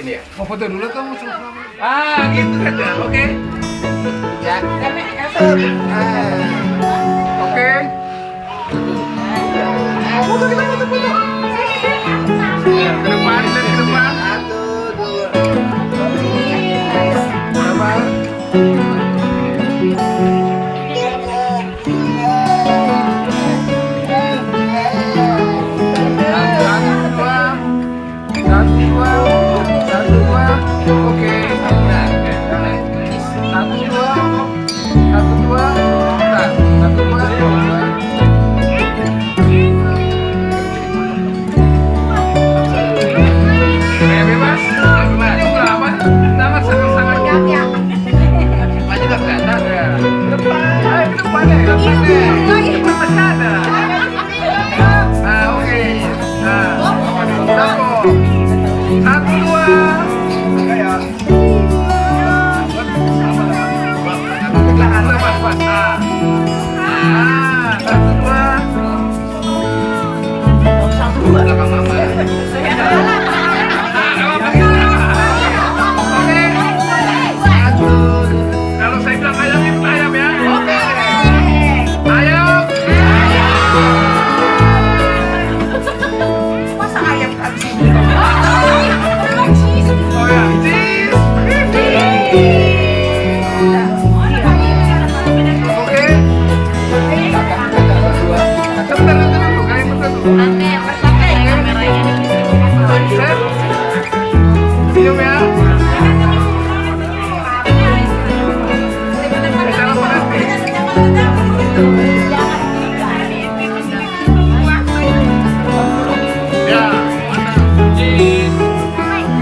Ini ya. Mau foto dulu tuh gitu kan ya, oke. Ya, Oke. Foto kita foto. Ke depan dan ke depan. Sabar. Satu, dua. Oke. Satu, dua. Bebas. Apa? Sangat maju ke kanan ya. Depan. Ayo ke depan ya. Depan masih ada. Nah, oke. Nah, satu, dua. Kalau saya bilang ayam itu ayam ya. Ayam. Masa ayam kan sini? Oh ya, cheese. Oke. Sebentar dulu, kalian bentar dulu. Set. Senyum ya. Bicara apa nanti? Ya, cheese.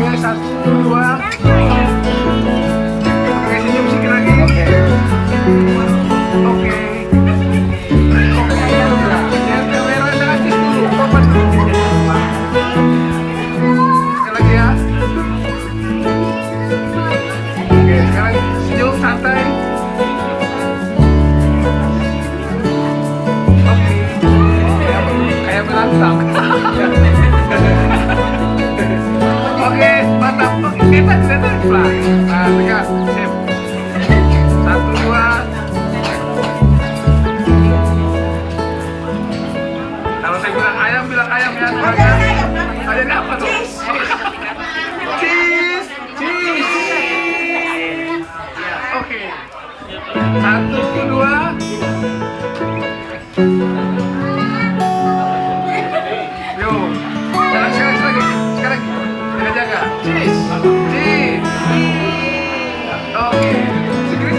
Oke, satu, dua. Oke, senyum sedikit lagi. Oke. Yang kamera saya cheese dulu, topan dulu. Sekali lagi ya. Oke, sekarang senyum santai. Oke. Kayak berantem. Oke, mantap. Oke, kita pelan. Nah, tegak. Sip. Satu, dua. Kalau saya bilang ayam ya. Ayam apa tuh? Cheese. Oke. Satu, dua. Yo. Sekarang. Jaga. Cheese. Oke. Sigris.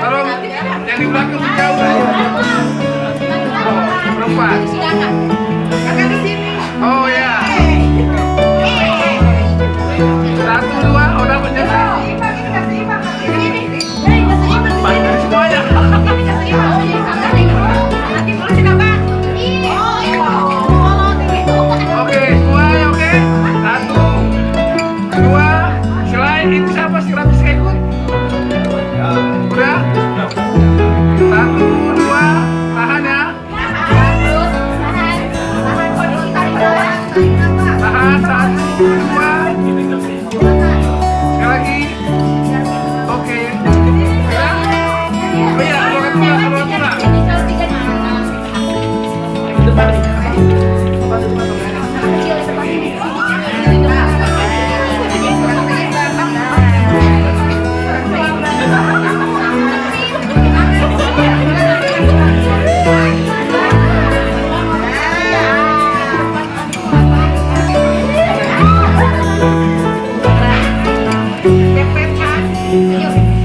Tolong yang di belakang jauh. Perempuan. Kakak di sini. Oh ya. Satu, dua. Oh dapat jaga. Banyak semuanya. Oke, semuanya oke. Satu, dua. Selain itu siapa sih Rapi saya ikut? Udah? Satu, dua. Tahan ya. Tahan. Satu, dua. Sekali lagi. Oke. Udah? Oh iya, keluar.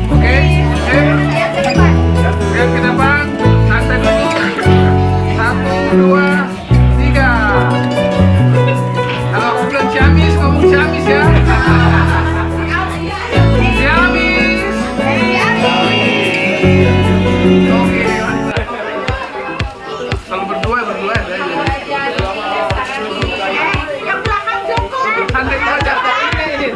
Oke, lihat ke depan, santai dulu. Satu, dua, tiga. Kalau aku bilang Ciamis, ngomong Ciamis ya. Ciamis. Oke, mantap. Kalau berdua ya. Yang belakang cukup. Santai aja. Ini.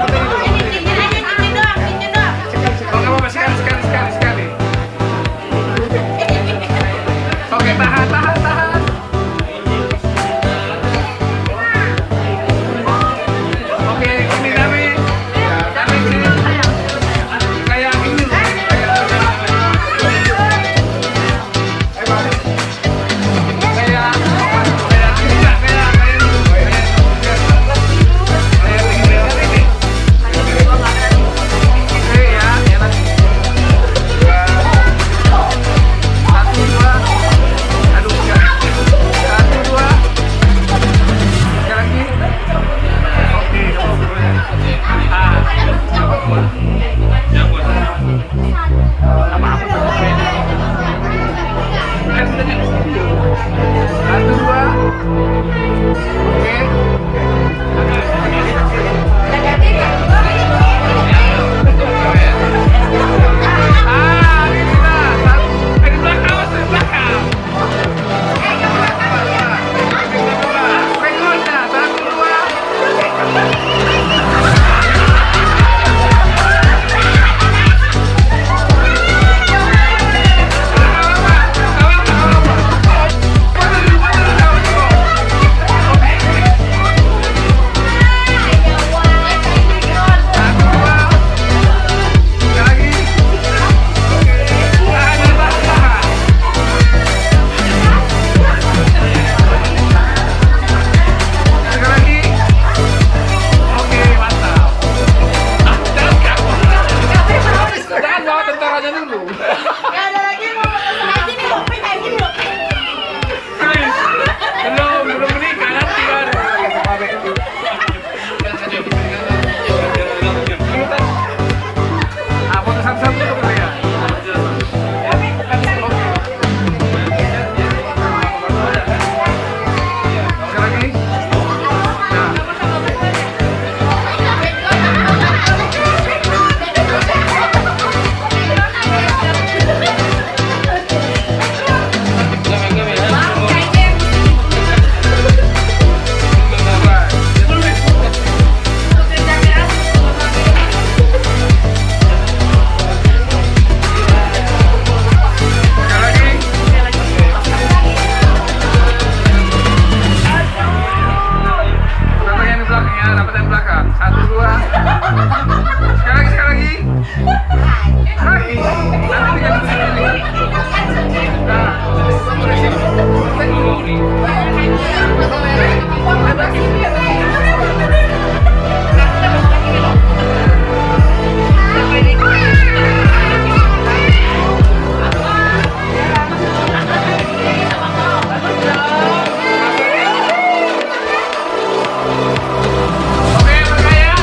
Hai. Nanti tinggal di sini. Nah, tunggu di sini. Oke, berkaya.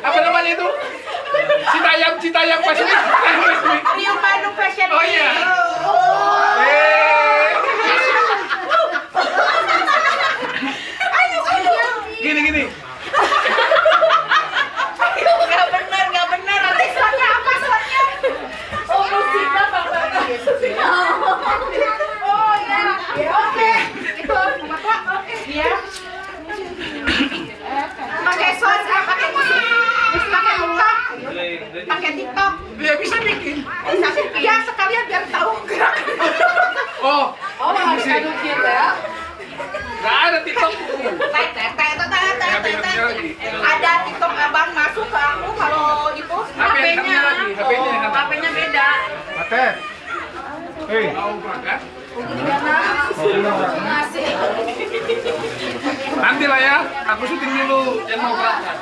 Apa namanya itu? Citayam pasti. New Bandung Fashion Oh Week. iya. Gini. Nggak benar. Nanti slotnya apa slotnya? Oh, musik apa? Oh iya. Oke. Itu oke. Iya. Pakai slot, pakai musik. Terus pakai TikTok. Pakai TikTok. Dia bisa bikin. Ya sekalian biar tahu gerak. Oh, harus adu gitu ya. nggak ada TikTok. Ada TikTok abang masuk ke aku kalau itu HP-nya lagi, HP-nya beda. Mate. Hei, mau berangkat? Masih. Nanti lah ya, aku syuting dulu yang mau berangkat.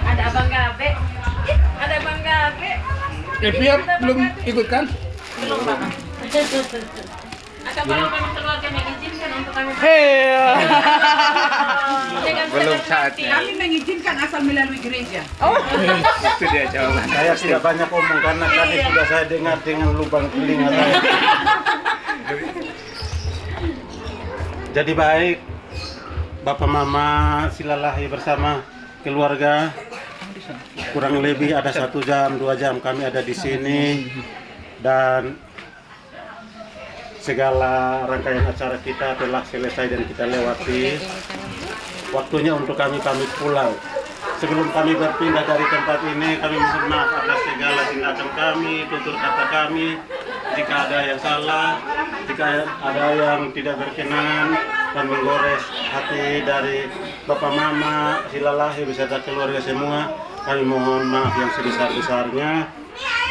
Ada Abang Gabe. Ada Abang Gabe. Pia belum ikut kan? Belum, Bang. Atau kalau memang keluarga mengizinkan untuk kami. Belum saatnya. Kami mengizinkan asal melalui gereja. Itu dia jawaban. Saya tidak banyak omong karena tadi sudah saya dengar dengan lubang telinga saya. Jadi baik, Bapak Mama silalahi bersama keluarga. Kurang lebih ada 1 jam, 2 jam kami ada di sini dan segala rangkaian acara kita telah selesai dan kita lewati. Waktunya untuk kami pamit pulang. Sebelum kami berpindah dari tempat ini, kami mohon maaf atas segala tindakan kami, tutur kata kami. Jika ada yang salah, jika ada yang tidak berkenan dan menggores hati dari Bapak Mama, silalahi beserta keluarga semua, kami mohon maaf yang sebesar-besarnya.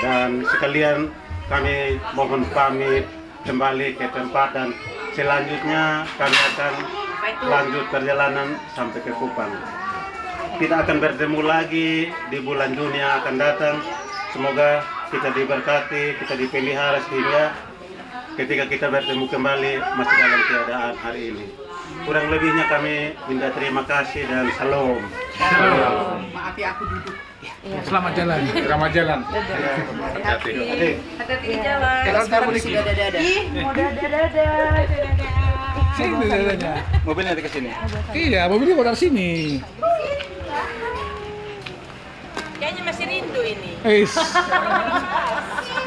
Dan sekalian kami mohon pamit kembali ke tempat dan selanjutnya kami akan lanjut perjalanan sampai ke Kupang. Kita akan bertemu lagi di bulan Juni yang akan datang. Semoga kita diberkati, kita dipelihara sehingga ketika kita bertemu kembali masih dalam keadaan hari ini. Kurang lebihnya kami minta terima kasih dan salam. Maaf ya aku duduk. Selamat jalan. Selamat jalan. Hati. Hati-hati di jalan. Sekarang sudah dada. Ih, mau dadah. Sini dadanya. Mobilnya nanti ke sini. Iya, mobilnya mau dari sini. Kayaknya masih rindu ini.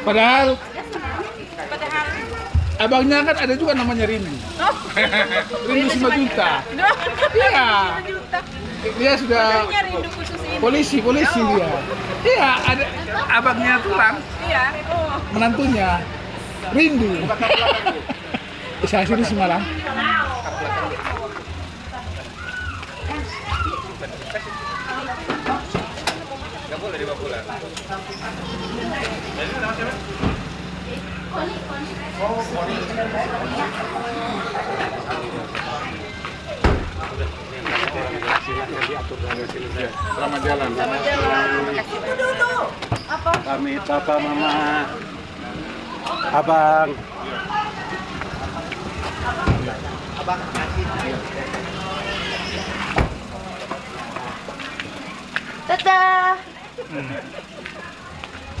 Padahal Padahal abangnya kan ada juga namanya Rindu. Rindu 5 juta. Iya. Dia sudah Kayaknya rindu khusus ini. polisi dia. Iya, ada abangnya Tulang, Iya. Oh. menantunya Rindu. Saya sini semalam. Selamat jalan. Pamit Bapak Mama. Abang. Dadah.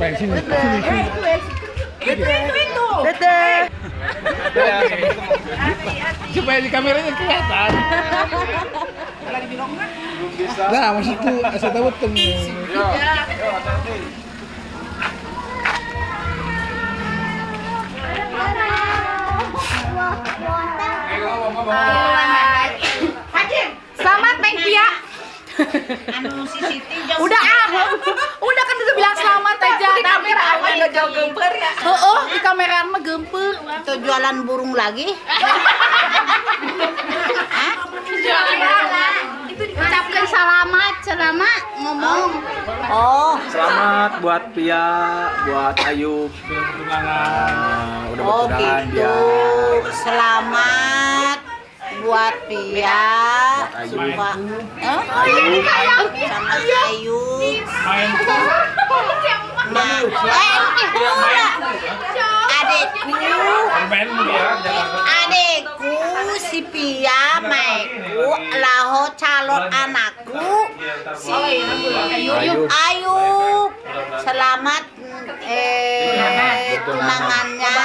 Pengen sini. Itu. Dadah. Supaya di kameranya kelihatan. Nah, maksudku saya tahu betul. Selamat Neng Pia. Anu si Siti jauh. Udah kan udah bilang selamat aja. Di kamera awal udah jauh gemper ya. Di kamera mah gemper. Itu jualan burung lagi. Itu diucapkan selamat ngomong. Oh, Selamat buat Pia, buat Ayub. Udah oh bertunangan gitu. dia. Selamat buat Pia, suka, sama Ayub. Nah, adekku si Pia, maiku, laho calon anakku si Ayub. Selamat tunangannya,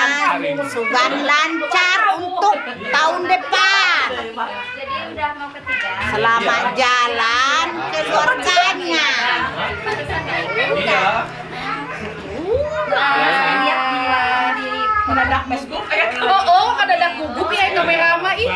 sugan lancar untuk tahun depan. Jadi udah mau ketiga. Selamat jalan ke surganya. Kadadak Facebook. Kadadak gugup ya kamera mah ih.